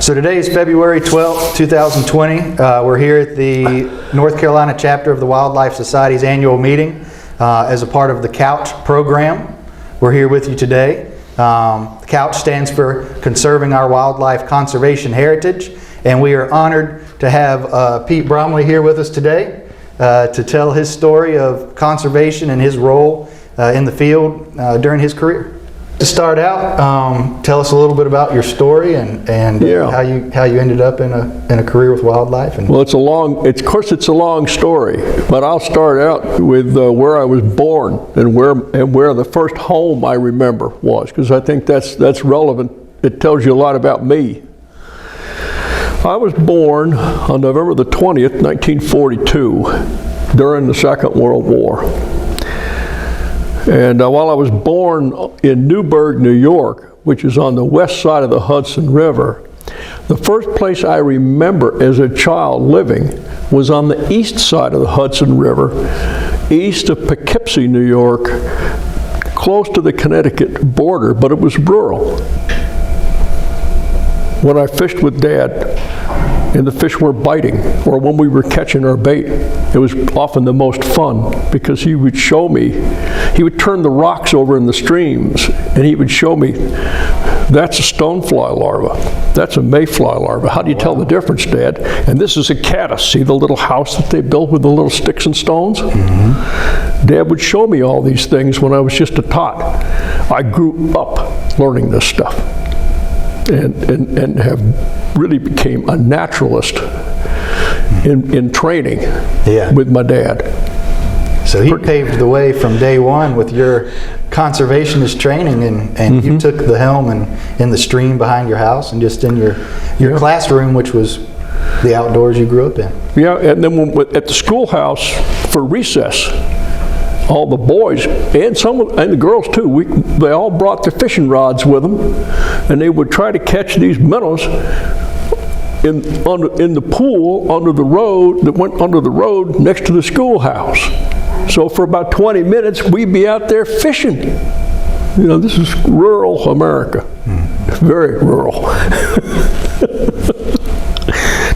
So today is February 12th, 2020. We're here at the North Carolina chapter of the Wildlife Society's annual meeting as a part of the COWCH program. We're here with you today. COWCH stands for Conserving Our Wildlife Conservation Heritage, and we are honored to have Pete Bromley here with us today to tell his story of conservation and his role in the field during his career. To start out, tell us a little bit about your story and how you ended up in a career with wildlife. Well, of course it's a long story, but I'll start out with where I was born and where the first home I remember was, because I think that's relevant. It tells you a lot about me. I was born on November the 20th, 1942, during the Second World War. And while I was born in Newburgh, New York, which is on the west side of the Hudson River, the first place I remember as a child living was on the east side of the Hudson River, east of Poughkeepsie, New York, close to the Connecticut border, but it was rural. When I fished with Dad, and the fish were biting, or when we were catching our bait, it was often the most fun, because he would show me, he would turn the rocks over in the streams, and he would show me, that's a stonefly larva, that's a mayfly larva. How do you tell the difference, Dad? And this is a caddis. See the little house that they built with the little sticks and stones? Mm-hmm. Dad would show me all these things when I was just a tot. I grew up learning this stuff. And have really became a naturalist in training with my dad. So he paved the way from day one with your conservationist training, and you took the helm in the stream behind your house and just in your classroom, which was the outdoors you grew up in. Yeah, and then at the schoolhouse for recess, all the boys and the girls too, they all brought their fishing rods with them, and they would try to catch these minnows in the pool under the road that went under the road next to the schoolhouse. So for about 20 minutes we'd be out there fishing. You know, this is rural America, very rural.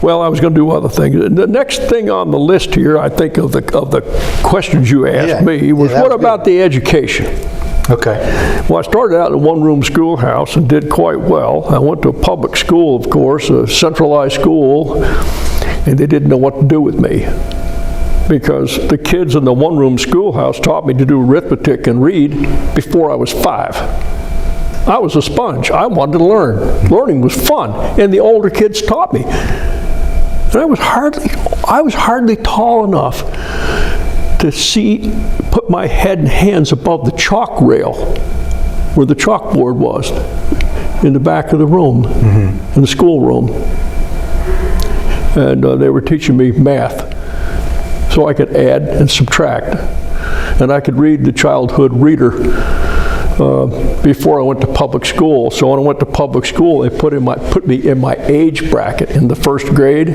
Well, I was going to do other things. The next thing on the list here, I think, of the questions you asked me was, what about the education? Okay. Well, I started out in a one-room schoolhouse and did quite well. I went to a public school, of course, a centralized school, and they didn't know what to do with me, because the kids in the one-room schoolhouse taught me to do arithmetic and read before I was 5. I was a sponge. I wanted to learn. Learning was fun, and the older kids taught me. And I was hardly tall enough to put my head and hands above the chalk rail where the chalkboard was in the back of the room, in the schoolroom. And they were teaching me math, so I could add and subtract. And I could read the childhood reader before I went to public school. So when I went to public school, they put me in my age bracket in the first grade.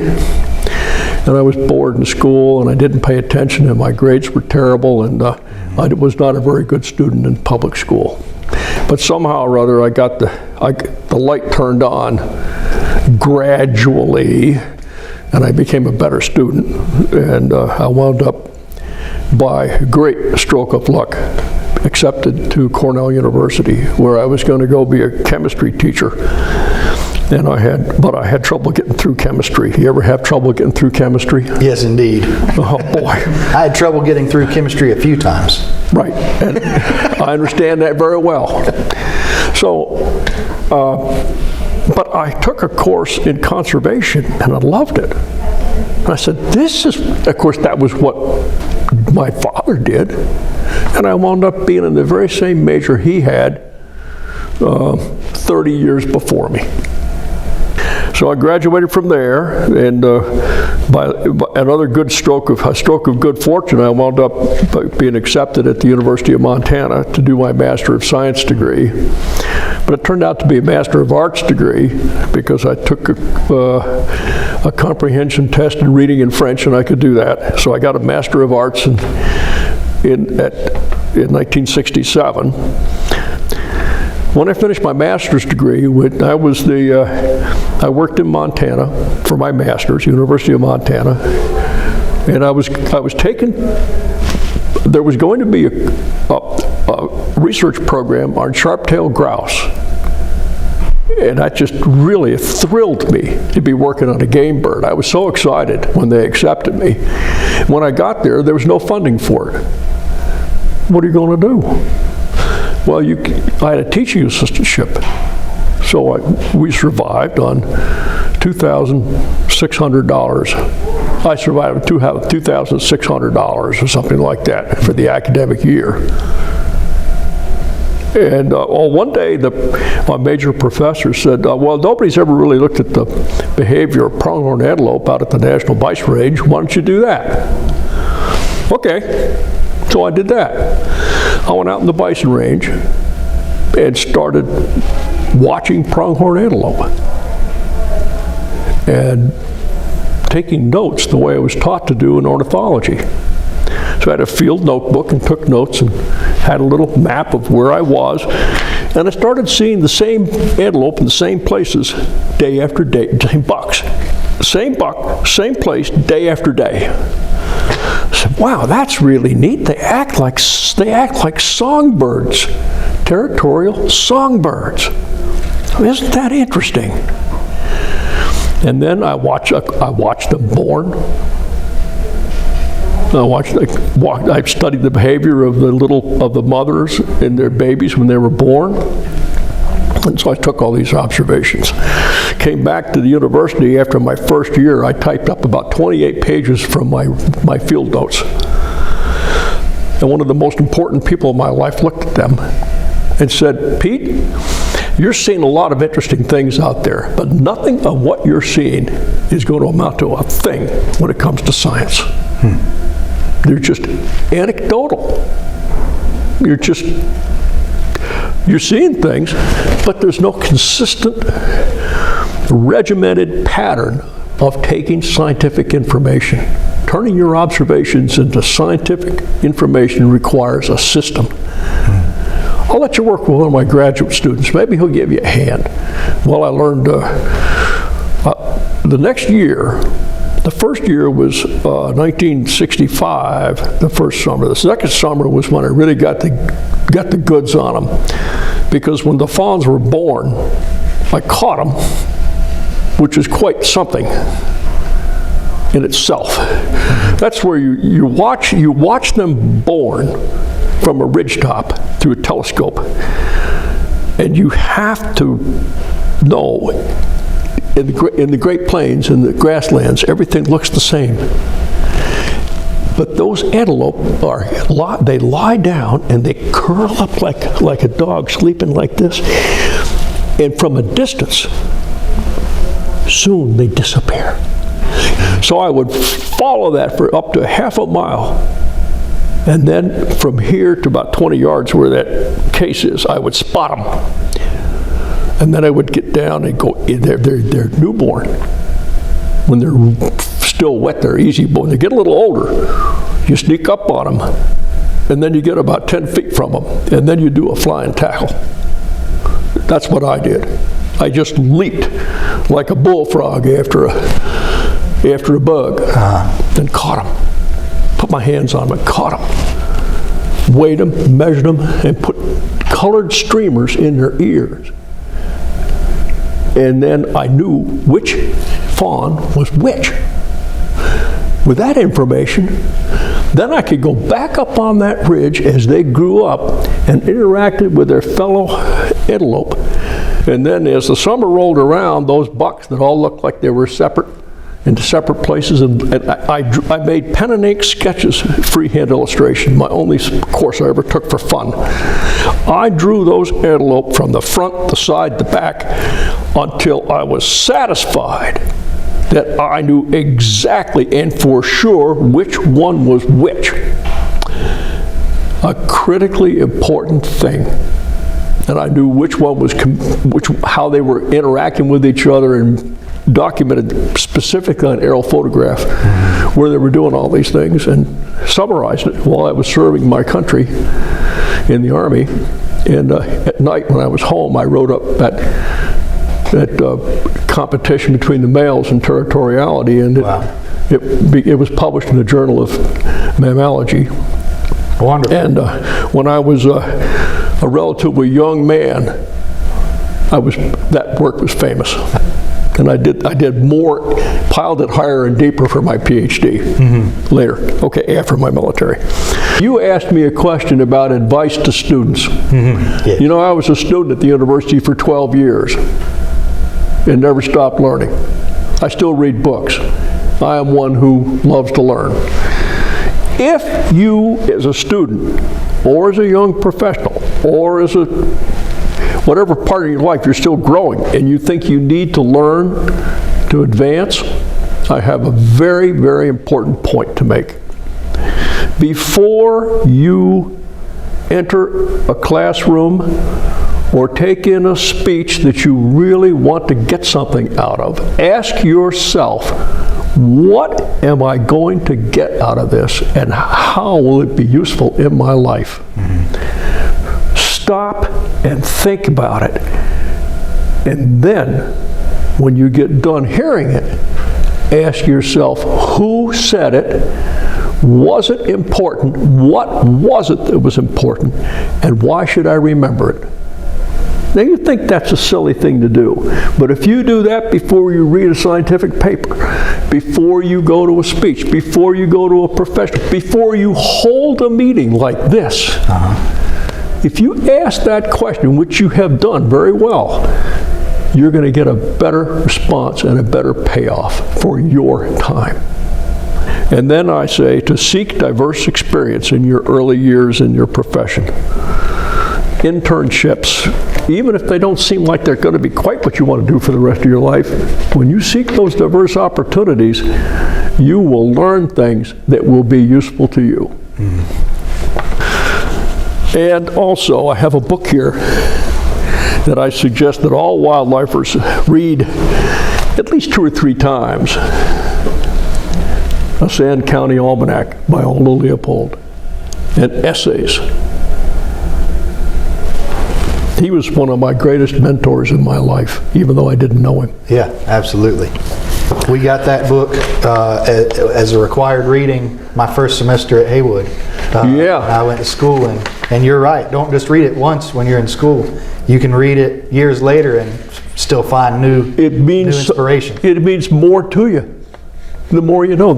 And I was bored in school, and I didn't pay attention, and my grades were terrible, and I was not a very good student in public school. But somehow or other, I got the light turned on gradually, and I became a better student. And I wound up, by a great stroke of luck, accepted to Cornell University, where I was going to go be a chemistry teacher. But I had trouble getting through chemistry. You ever have trouble getting through chemistry? Yes, indeed. Oh boy. I had trouble getting through chemistry a few times. Right, and I understand that very well. So, but I took a course in conservation, and I loved it. And I said, of course, that was what my father did. And I wound up being in the very same major he had 30 years before me. So I graduated from there, and by another good stroke of good fortune, I wound up being accepted at the University of Montana to do my Master of Science degree. But it turned out to be a Master of Arts degree, because I took a comprehension test in reading and French, and I could do that. So I got a Master of Arts in 1967. When I finished my master's degree, I I worked in Montana for my master's, University of Montana, and I was taken. There was going to be a research program on sharp-tailed grouse, and that just really thrilled me to be working on a game bird. I was so excited when they accepted me. When I got there, there was no funding for it. What are you going to do? Well, I had a teaching assistantship, so we survived on $2,600. I survived with $2,600 or something like that for the academic year. And one day, my major professor said, well, nobody's ever really looked at the behavior of pronghorn antelope out at the National Bison Range. Why don't you do that? Okay, so I did that. I went out in the bison range and started watching pronghorn antelope and taking notes the way I was taught to do in ornithology. So I had a field notebook and took notes and had a little map of where I was. And I started seeing the same antelope in the same places day after day, same bucks. Same buck, same place, day after day. I said, wow, that's really neat. They act like songbirds, territorial songbirds. Isn't that interesting? And then I watched them born. I studied the behavior of the mothers and their babies when they were born. And so I took all these observations. Came back to the university after my first year. I typed up about 28 pages from my field notes. And one of the most important people in my life looked at them and said, Pete, you're seeing a lot of interesting things out there, but nothing of what you're seeing is going to amount to a thing when it comes to science. They're just anecdotal. You're seeing things, but there's no consistent, regimented pattern of taking scientific information. Turning your observations into scientific information requires a system. I'll let you work with one of my graduate students. Maybe he'll give you a hand. Well, I learned the next year. The first year was 1965, the first summer. The second summer was when I really got the goods on them. Because when the fawns were born, I caught them, which is quite something in itself. That's where you watch them born from a ridgetop through a telescope. And you have to know, in the Great Plains, in the grasslands, everything looks the same. But those antelope they lie down and they curl up like a dog sleeping like this. And from a distance, soon they disappear. So I would follow that for up to half a mile. And then from here to about 20 yards where that case is, I would spot them. And then I would get down and go, they're newborn. When they're still wet, they're easy. But when they get a little older, you sneak up on them, and then you get about 10 feet from them, and then you do a flying tackle. That's what I did. I just leaped like a bullfrog after a bug, and caught them. Put my hands on them and caught them. Weighed them, measured them, and put colored streamers in their ears. And then I knew which fawn was which. With that information, then I could go back up on that ridge as they grew up and interacted with their fellow antelope. And then as the summer rolled around, those bucks that all looked like they were separate, into separate places, and I made pen and ink sketches, freehand illustration, my only course I ever took for fun. I drew those antelope from the front, the side, the back, until I was satisfied that I knew exactly and for sure which one was which. A critically important thing. And I knew which one was, how they were interacting with each other, and documented specifically on aerial photograph where they were doing all these things, and summarized it while I was serving my country in the Army. And at night when I was home, I wrote up that competition between the males and territoriality, and it was published in the Journal of Mammalogy. Wonderful. And when I was a relatively young man, that work was famous. And I did more, piled it higher and deeper for my PhD later, after my military. You asked me a question about advice to students. Yes. You know, I was a student at the university for 12 years and never stopped learning. I still read books. I am one who loves to learn. If you, as a student, or as a young professional, or as a whatever part of your life you're still growing, and you think you need to learn to advance, I have a very, very important point to make. Before you enter a classroom or take in a speech that you really want to get something out of, ask yourself, what am I going to get out of this, and how will it be useful in my life? Stop and think about it. And then, when you get done hearing it, ask yourself, who said it? Was it important? What was it that was important? And why should I remember it? Now, you think that's a silly thing to do, but if you do that before you read a scientific paper, before you go to a speech, before you go to a professional, before you hold a meeting like this, if you ask that question, which you have done very well, you're going to get a better response and a better payoff for your time. And then I say to seek diverse experience in your early years in your profession. Internships, even if they don't seem like they're going to be quite what you want to do for the rest of your life, when you seek those diverse opportunities, you will learn things that will be useful to you. And also, I have a book here that I suggest that all wildlifers read at least 2 or 3 times. A Sand County Almanac by Aldo Leopold, and essays. He was one of my greatest mentors in my life, even though I didn't know him. Yeah, absolutely. We got that book as a required reading my first semester at Haywood. I went to school, and you're right. Don't just read it once when you're in school. You can read it years later and still find new inspiration. It means more to you. The more you know.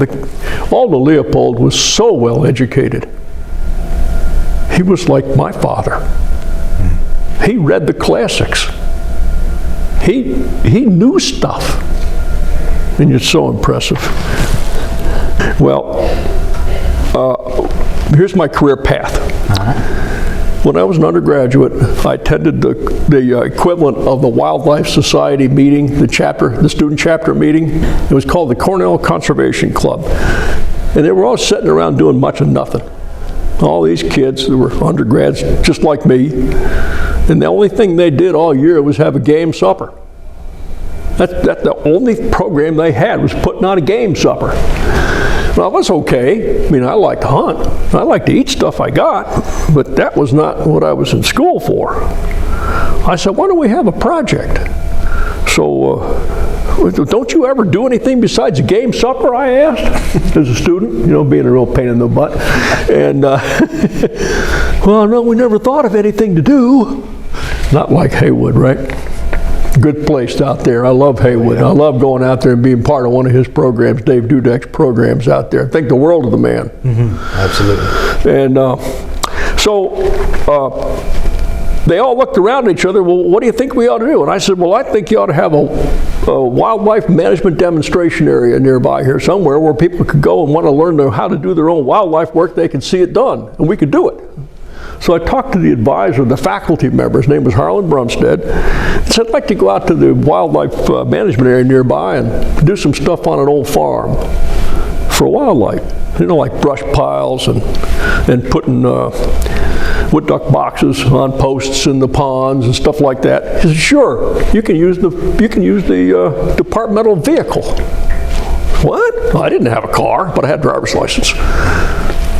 Aldo Leopold was so well educated. He was like my father. He read the classics. He knew stuff. And it's so impressive. Well, here's my career path. When I was an undergraduate, I attended the equivalent of the Wildlife Society meeting, the student chapter meeting. It was called the Cornell Conservation Club. And they were all sitting around doing much of nothing. All these kids that were undergrads, just like me. And the only thing they did all year was have a game supper. That's the only program they had, was putting on a game supper. Well, that's okay. I mean, I like to hunt. I like to eat stuff I got, but that was not what I was in school for. I said, why don't we have a project? So, don't you ever do anything besides a game supper, I asked, as a student, being a real pain in the butt. And, well, no, we never thought of anything to do. Not like Haywood, right? Good place out there. I love Haywood. I love going out there and being part of one of his programs, Dave Dudek's programs out there. I think the world of the man. Absolutely. And so they all looked around at each other. Well, what do you think we ought to do? And I said, well, I think you ought to have a wildlife management demonstration area nearby here somewhere where people could go and want to learn how to do their own wildlife work. They could see it done, and we could do it. So I talked to the advisor, the faculty member, his name was Harlan Brumstead. He said, I'd like to go out to the wildlife management area nearby and do some stuff on an old farm for wildlife. Like brush piles and putting wood duck boxes on posts in the ponds and stuff like that. He said, sure, you can use the departmental vehicle. What? Well, I didn't have a car, but I had a driver's license.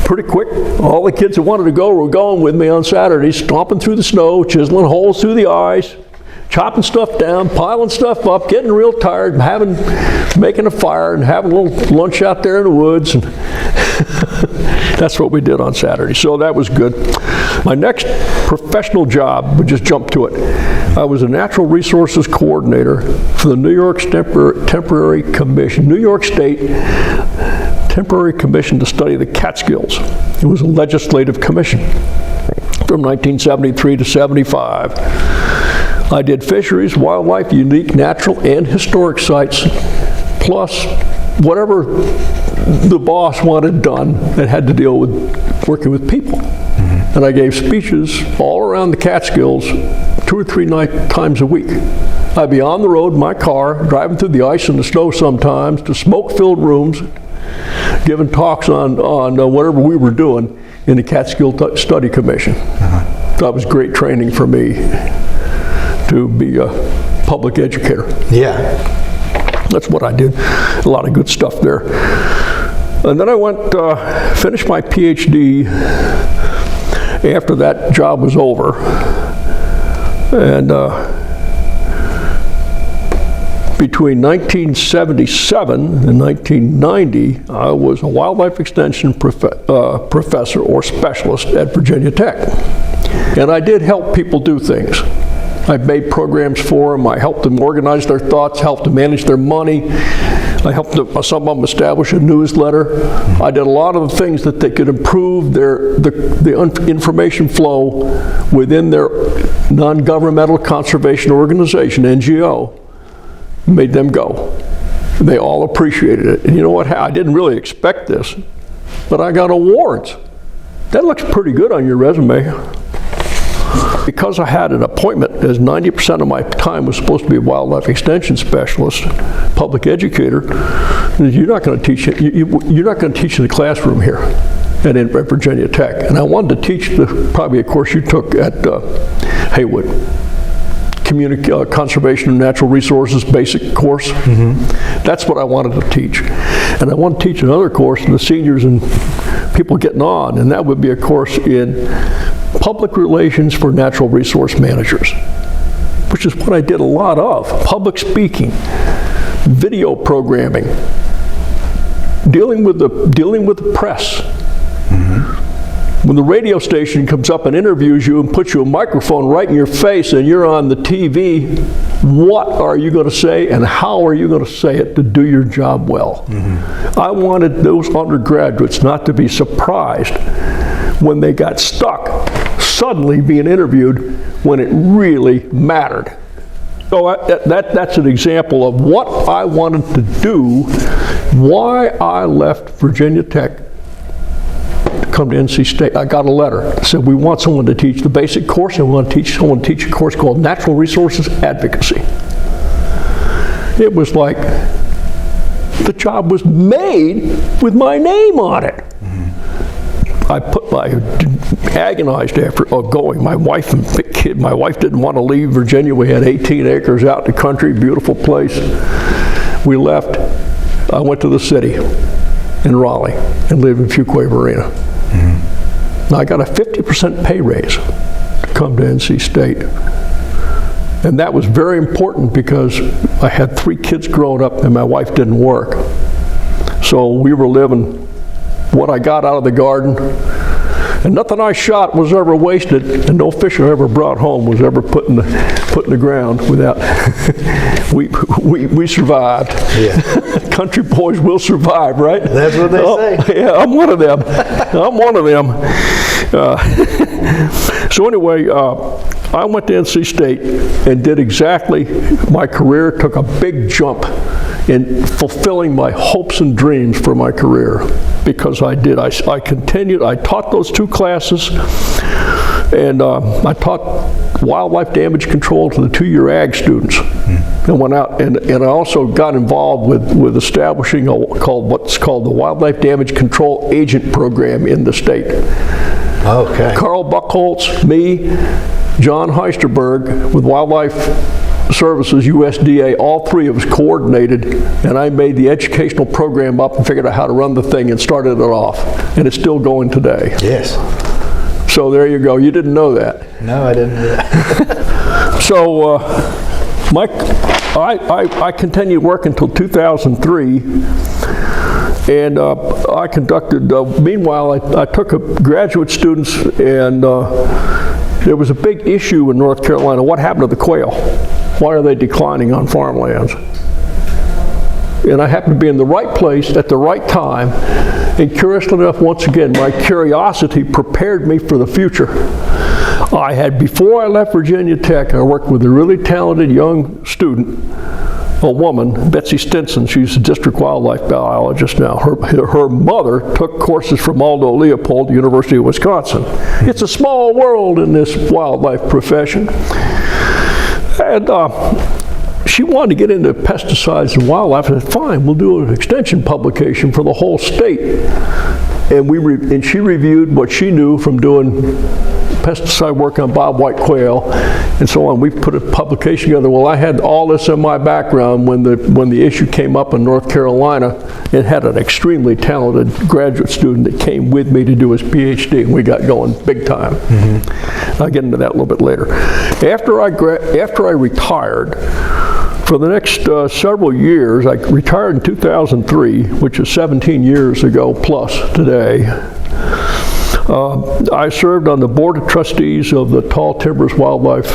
Pretty quick, all the kids that wanted to go were going with me on Saturdays, stomping through the snow, chiseling holes through the ice, chopping stuff down, piling stuff up, getting real tired, making a fire and having a little lunch out there in the woods. And that's what we did on Saturday. So that was good. My next professional job, we just jumped to it. I was a natural resources coordinator for the New York Temporary Commission, New York State Temporary Commission to study the Catskills. It was a legislative commission from 1973 to 75. I did fisheries, wildlife, unique, natural, and historic sites, plus whatever the boss wanted done that had to deal with working with people. Mm-hmm. And I gave speeches all around the Catskills 2 or 3 times a week. I'd be on the road in my car, driving through the ice and the snow sometimes, to smoke-filled rooms, giving talks on whatever we were doing in the Catskill Study Commission. Uh-huh. That was great training for me to be a public educator. Yeah. That's what I did. A lot of good stuff there. And then I went, finished my PhD after that job was over. And between 1977 and 1990, I was a wildlife extension professor or specialist at Virginia Tech. And I did help people do things. I made programs for them. I helped them organize their thoughts, helped them manage their money. I helped some of them establish a newsletter. I did a lot of the things that they could improve the information flow within their non-governmental conservation organization, NGO, made them go. They all appreciated it. And you know what? I didn't really expect this, but I got awards. That looks pretty good on your resume. Because I had an appointment, as 90% of my time was supposed to be a wildlife extension specialist, public educator, you're not going to teach it. You're not going to teach in the classroom here at Virginia Tech. And I wanted to teach probably a course you took at Haywood, Conservation of Natural Resources basic course. Mm-hmm. That's what I wanted to teach. And I want to teach another course to the seniors and people getting on, and that would be a course in public relations for natural resource managers, which is what I did a lot of. Public speaking, video programming, dealing with the press. Mm-hmm. When the radio station comes up and interviews you and puts you a microphone right in your face and you're on the TV, what are you going to say and how are you going to say it to do your job well? Mm-hmm. I wanted those undergraduates not to be surprised when they got stuck suddenly being interviewed when it really mattered. So that's an example of what I wanted to do, why I left Virginia Tech to come to NC State. I got a letter that said we want someone to teach the basic course and we want to teach someone to teach a course called Natural Resources Advocacy. It was like the job was made with my name on it. I agonized after going. My wife and kid, my wife didn't want to leave Virginia. We had 18 acres out in the country, beautiful place. We left. I went to the city in Raleigh and lived in Fuquay Marina. Mm-hmm. I got a 50% pay raise to come to NC State. And that was very important because I had 3 kids growing up and my wife didn't work. So we were living what I got out of the garden, and nothing I shot was ever wasted, and no fish I ever brought home was ever put in the ground without. we survived. Yeah. Country boys will survive, right? That's what they say. Yeah, I'm one of them. I'm one of them. So anyway, I went to NC State and did exactly. My career took a big jump in fulfilling my hopes and dreams for my career, because I did. I continued. I taught those 2 classes, and I taught wildlife damage control to the 2-year ag students. And went out, and I also got involved with establishing what's called the Wildlife Damage Control Agent Program in the state. Okay. Carl Buchholz, me, John Heisterberg with Wildlife Services, USDA, all 3 of us coordinated, and I made the educational program up and figured out how to run the thing and started it off. And it's still going today. Yes. So there you go. You didn't know that. No, I didn't know that. So I continued work until 2003, and I conducted, meanwhile, I took graduate students, and there was a big issue in North Carolina. What happened to the quail? Why are they declining on farmlands? And I happened to be in the right place at the right time, and curiously enough, once again, my curiosity prepared me for the future. Before I left Virginia Tech, I worked with a really talented young student, a woman, Betsy Stinson. She's a district wildlife biologist now. Her mother took courses from Aldo Leopold, University of Wisconsin. It's a small world in this wildlife profession. And she wanted to get into pesticides and wildlife. I said, fine, we'll do an extension publication for the whole state. And she reviewed what she knew from doing pesticide work on bobwhite quail and so on. We put a publication together. Well, I had all this in my background when the issue came up in North Carolina. It had an extremely talented graduate student that came with me to do his PhD, and we got going big time. I'll get into that a little bit later. After I retired, for the next several years, I retired in 2003, which is 17 years ago plus today. I served on the Board of Trustees of the Tall Timbers Wildlife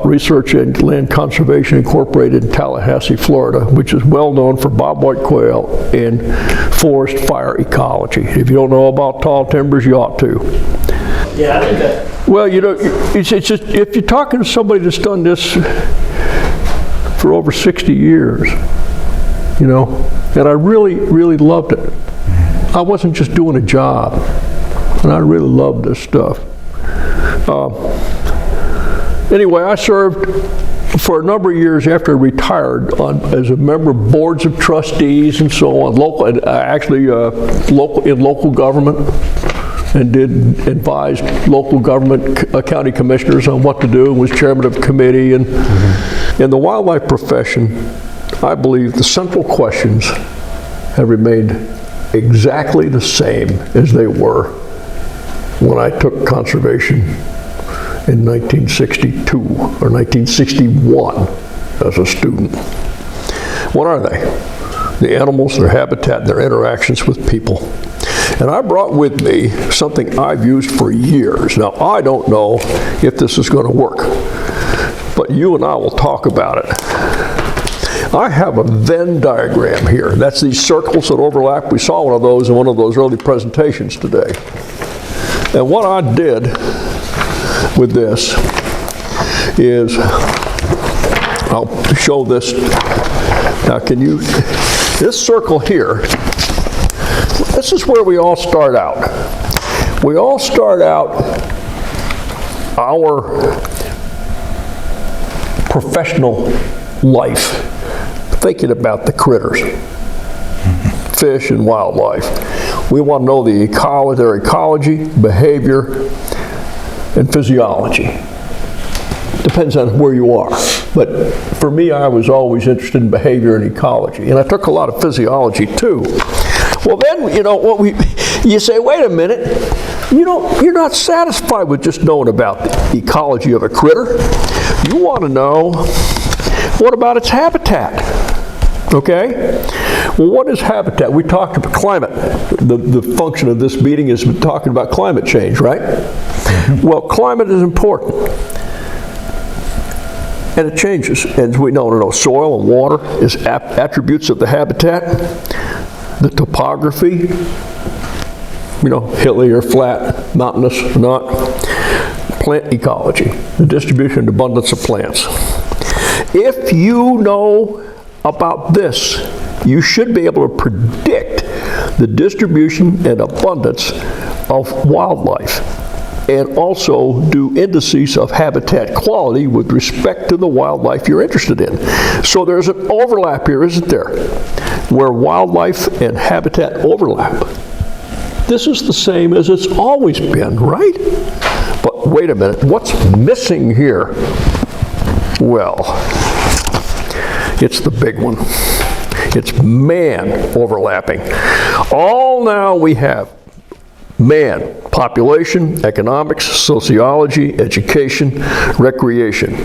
Research and Land Conservation Incorporated in Tallahassee, Florida, which is well known for bobwhite quail and forest fire ecology. If you don't know about tall timbers, you ought to. Yeah, I think that. Well, you know, it's just, if you're talking to somebody that's done this for over 60 years, you know, and I really, really loved it. I wasn't just doing a job, and I really loved this stuff. Anyway, I served for a number of years after I retired as a member of boards of trustees and so on, in local government, and did advise local government county commissioners on what to do, and was chairman of a committee. And in the wildlife profession, I believe the central questions have remained exactly the same as they were when I took conservation in 1962 or 1961 as a student. What are they? The animals, their habitat, their interactions with people. And I brought with me something I've used for years. Now, I don't know if this is going to work, but you and I will talk about it. I have a Venn diagram here. That's these circles that overlap. We saw one of those in one of those early presentations today. And what I did with this is, I'll show this. Now this circle here, this is where we all start out. We all start out our professional life thinking about the critters, fish and wildlife. We want to know their ecology, behavior, and physiology. Depends on where you are. But for me, I was always interested in behavior and ecology, and I took a lot of physiology too. Well, then, you know, you say, wait a minute, you're not satisfied with just knowing about the ecology of a critter. You want to know, what about its habitat? Okay? Well, what is habitat? We talked about climate. The function of this meeting is talking about climate change, right? Well, climate is important. And it changes. And we know soil and water is attributes of the habitat, the topography, hilly or flat, mountainous or not, plant ecology, the distribution and abundance of plants. If you know about this, you should be able to predict the distribution and abundance of wildlife, and also do indices of habitat quality with respect to the wildlife you're interested in. So there's an overlap here, isn't there, where wildlife and habitat overlap. This is the same as it's always been, right? But wait a minute, what's missing here? Well, it's the big one. It's man overlapping. All now we have Man, population, economics, sociology, education, recreation.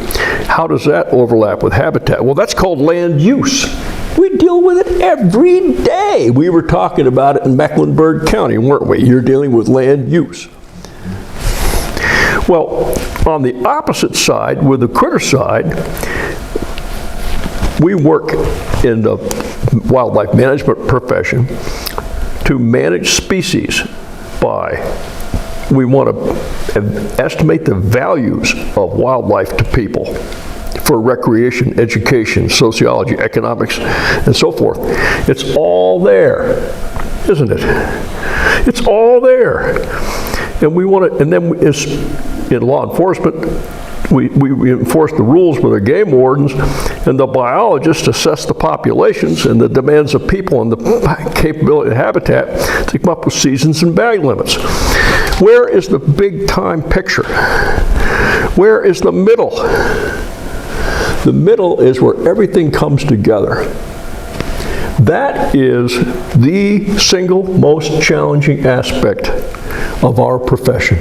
How does that overlap with habitat? Well, that's called land use. We deal with it every day. We were talking about it in Mecklenburg County, weren't we? You're dealing with land use. Well, on the opposite side, with the critter side, we work in the wildlife management profession to manage species by, we want to estimate the values of wildlife to people for recreation, education, sociology, economics, and so forth. It's all there, isn't it? It's all there. And we want to, and then in law enforcement, we enforce the rules with the game wardens, and the biologists assess the populations and the demands of people and the capability of habitat to come up with seasons and bag limits. Where is the big time picture? Where is the middle? The middle is where everything comes together. That is the single most challenging aspect of our profession.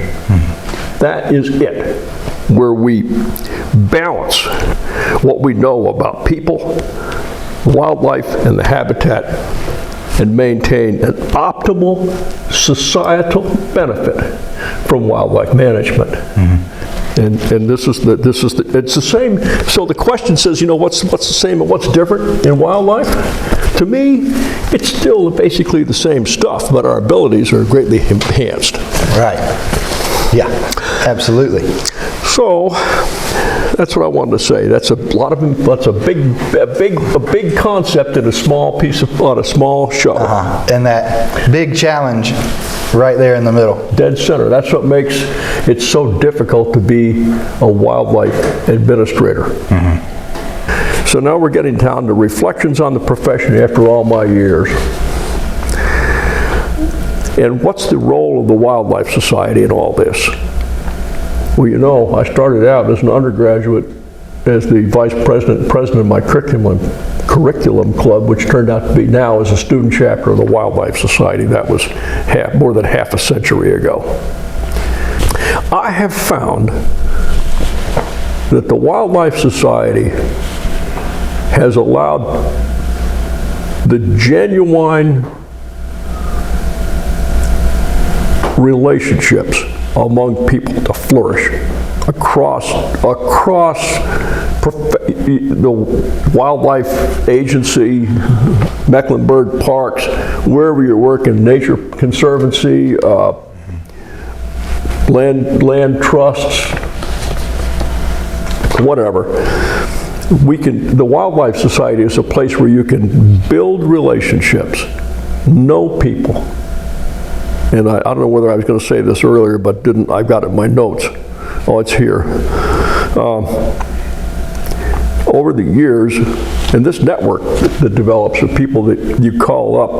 That is it, where we balance what we know about people, wildlife, and the habitat, and maintain an optimal societal benefit from wildlife management. And it's the same. So the question says, you know, what's the same and what's different in wildlife? To me, it's still basically the same stuff, but our abilities are greatly enhanced. Right. Yeah, absolutely. So that's what I wanted to say. That's a big concept in a small piece of, on a small show. And that big challenge right there in the middle. Dead center. That's what makes it so difficult to be a wildlife administrator. So now we're getting down to reflections on the profession after all my years. And what's the role of the Wildlife Society in all this? Well, you know, I started out as an undergraduate as the vice president and president of my curriculum club, which turned out to be now as a student chapter of the Wildlife Society. That was more than half a century ago. I have found that the Wildlife Society has allowed the genuine relationships among people to flourish across the wildlife agency, Mecklenburg Parks, wherever you're working, Nature Conservancy, land trusts, whatever. The Wildlife Society is a place where you can build relationships, know people. And I don't know whether I was going to say this earlier, but didn't. I've got it in my notes. Oh, it's here. Over the years, and this network that develops of people that you call up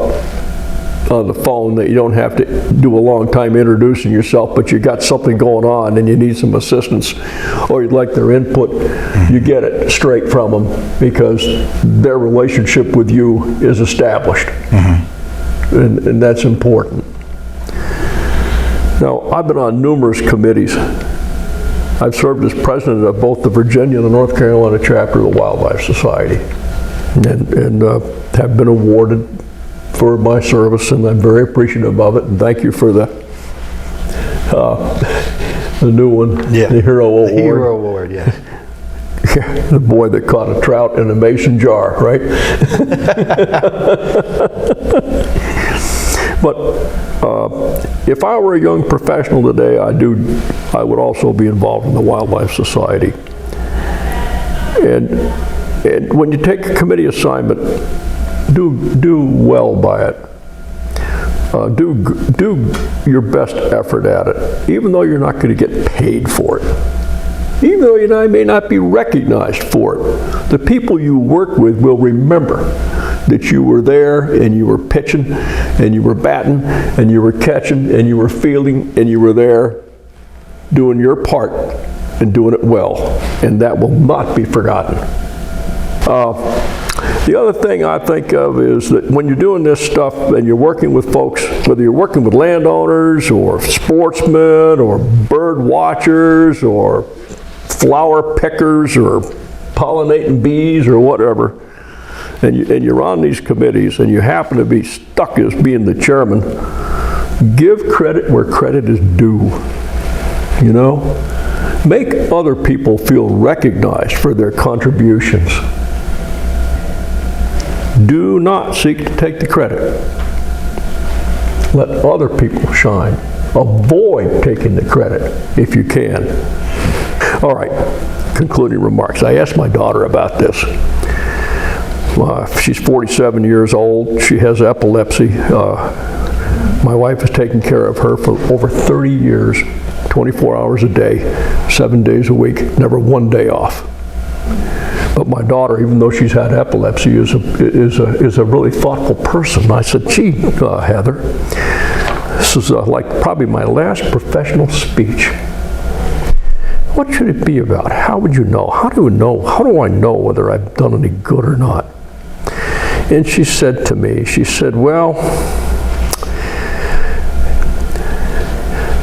on the phone, that you don't have to do a long time introducing yourself, but you got something going on and you need some assistance or you'd like their input, you get it straight from them because their relationship with you is established. And that's important. Now, I've been on numerous committees. I've served as president of both the Virginia and the North Carolina chapter of the Wildlife Society, and have been awarded for my service, and I'm very appreciative of it. And thank you for the new one, the Hero Award. The Hero Award, yes. The boy that caught a trout in a mason jar, right? But if I were a young professional today, I would also be involved in the Wildlife Society. And when you take a committee assignment, do well by it. Do your best effort at it, even though you're not going to get paid for it. Even though you may not be recognized for it. The people you work with will remember that you were there and you were pitching and you were batting and you were catching and you were fielding and you were there doing your part and doing it well. And that will not be forgotten. The other thing I think of is that when you're doing this stuff and you're working with folks, whether you're working with landowners or sportsmen or bird watchers or flower pickers or pollinating bees or whatever, and you're on these committees and you happen to be stuck as being the chairman, give credit where credit is due, you know? Make other people feel recognized for their contributions. Do not seek to take the credit. Let other people shine. Avoid taking the credit if you can. All right, concluding remarks. I asked my daughter about this. She's 47 years old. She has epilepsy. My wife has taken care of her for over 30 years, 24 hours a day, 7 days a week, never one day off. But my daughter, even though she's had epilepsy, is a really thoughtful person. I said, gee, Heather, this is like probably my last professional speech. What should it be about? How would you know? How do I know whether I've done any good or not? And she said to me, she said, well,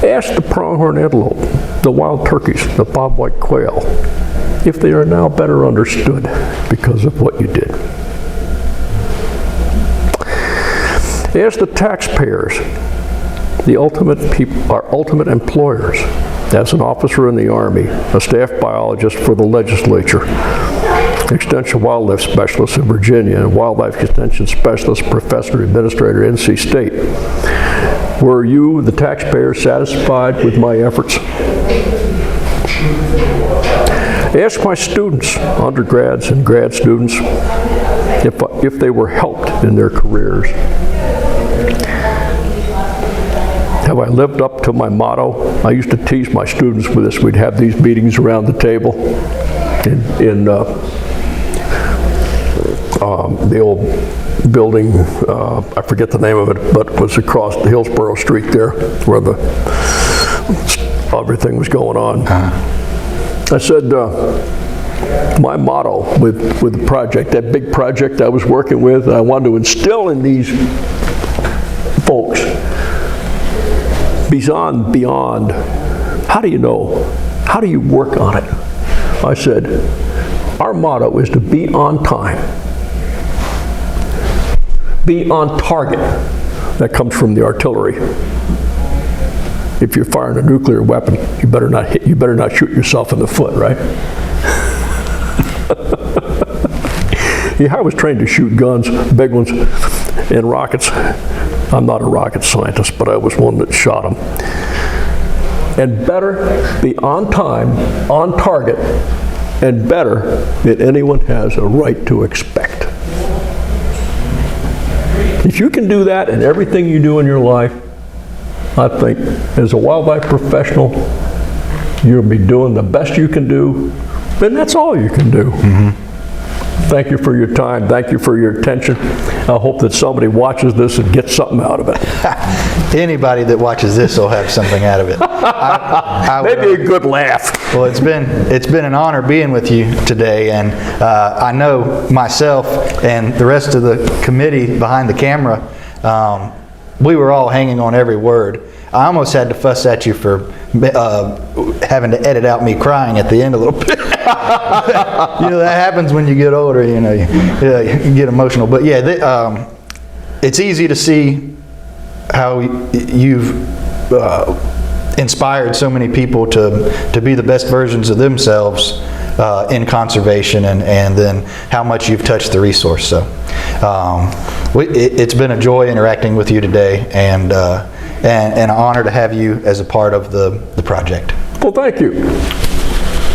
ask the pronghorn antelope, the wild turkeys, the bobwhite quail, if they are now better understood because of what you did. Ask the taxpayers, the ultimate people, our ultimate employers, as an officer in the Army, a staff biologist for the legislature, extension wildlife specialist in Virginia, and wildlife extension specialist, professor, administrator, NC State. Were you, the taxpayer, satisfied with my efforts? Ask my students, undergrads and grad students, if they were helped in their careers. Have I lived up to my motto? I used to tease my students with this. We'd have these meetings around the table in the old building, I forget the name of it, but it was across the Hillsborough Street there where everything was going on. I said, my motto with the project, that big project I was working with, I wanted to instill in these folks beyond, how do you know? How do you work on it? I said, our motto is to be on time, be on target. That comes from the artillery. If you're firing a nuclear weapon, you better not shoot yourself in the foot, right? Yeah, I was trained to shoot guns, big ones, and rockets. I'm not a rocket scientist, but I was one that shot them. And better be on time, on target, and better than anyone has a right to expect. If you can do that in everything you do in your life, I think as a wildlife professional, you'll be doing the best you can do, and that's all you can do. Mm-hmm. Thank you for your time. Thank you for your attention. I hope that somebody watches this and gets something out of it. Anybody that watches this will have something out of it. Maybe a good laugh. Well, it's been an honor being with you today, and I know myself and the rest of the committee behind the camera, we were all hanging on every word. I almost had to fuss at you for having to edit out me crying at the end a little bit. You know, that happens when you get older, you know, you get emotional. But yeah, it's easy to see how you've inspired so many people to be the best versions of themselves in conservation, and then how much you've touched the resource. So it's been a joy interacting with you today, and an honor to have you as a part of the project. Well, thank you.